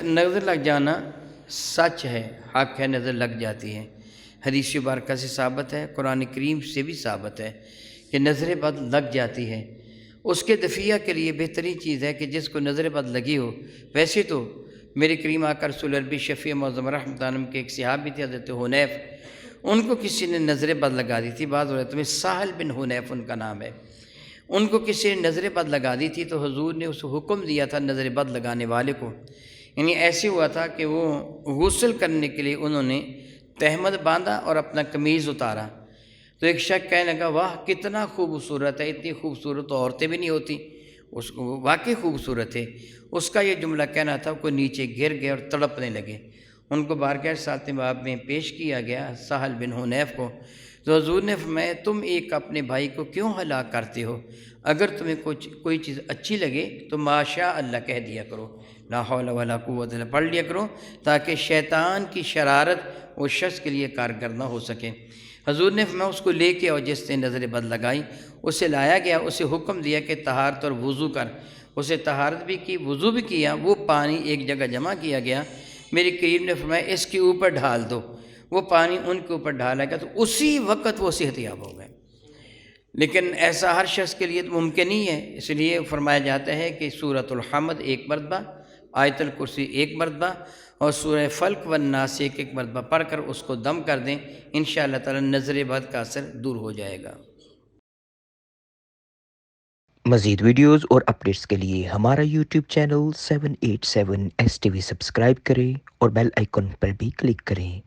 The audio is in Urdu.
نظر لگ جانا سچ ہے، حق ہے، نظر لگ جاتی ہے۔ حدیث مبارکہ سے ثابت ہے، قرآن کریم سے بھی ثابت ہے کہ نظر بد لگ جاتی ہے۔ اس کے دفیہ کے لیے بہترین چیز ہے کہ جس کو نظر بد لگی ہو، ویسے تو میرے کریم آقا رسول عربی شفیع معظم رحمۃ اللہ علیہ کے ایک صحابی تھے حضرت حنیف، ان کو کسی نے نظر بد لگا دی تھی، بعض روایتوں میں سہل بن حنیف ان کا نام ہے۔ ان کو کسی نے نظر بد لگا دی تھی تو حضور نے اس کو حکم دیا تھا نظر بد لگانے والے کو، یعنی ایسے ہوا تھا کہ وہ غسل کرنے کے لیے انہوں نے تہمد باندھا اور اپنا قمیض اتارا، تو ایک شخص کہنے لگا واہ کتنا خوبصورت ہے، اتنی خوبصورت تو عورتیں بھی نہیں ہوتی، اس کو واقعی خوبصورت ہے۔ اس کا یہ جملہ کہنا تھا، کوئی نیچے گر گئے اور تڑپنے لگے۔ ان کو بارگاہ رسالت باب میں پیش کیا گیا سہل بن حنیف کو، تو حضور نے فرمایا تم ایک اپنے بھائی کو کیوں ہلاک کرتے ہو؟ اگر تمہیں کوئی چیز اچھی لگے تو ماشاء اللہ کہہ دیا کرو، لا حول ولا قوت الا پڑھ لیا کرو، تاکہ شیطان کی شرارت اس شخص کے لیے کارگر نہ ہو سکے۔ حضور نے فرمایا اس کو لے کے اور جس نے نظر بد لگائی اسے لایا گیا، اسے حکم دیا کہ طہارت اور وضو کر، اسے طہارت بھی کی، وضو بھی کیا، وہ پانی ایک جگہ جمع کیا گیا۔ میری کریم نے فرمایا اس کے اوپر ڈھال دو، وہ پانی ان کے اوپر ڈالا گیا تو اسی وقت وہ صحت یاب ہو گئے۔ لیکن ایسا ہر شخص کے لیے ممکن نہیں ہے، اس لیے فرمایا جاتا ہے کہ سورۃ الحمد ایک مرتبہ، آیت الکرسی ایک مرتبہ اور سورہ فلق والناس ایک مرتبہ پڑھ کر اس کو دم کر دیں، انشاءاللہ تعالی نظر بد کا اثر دور ہو جائے گا۔ مزید ویڈیوز اور اپڈیٹس کے لیے ہمارا یوٹیوب چینل 787 STV سبسکرائب کریں اور بیل آئیکن پر بھی کلک کریں۔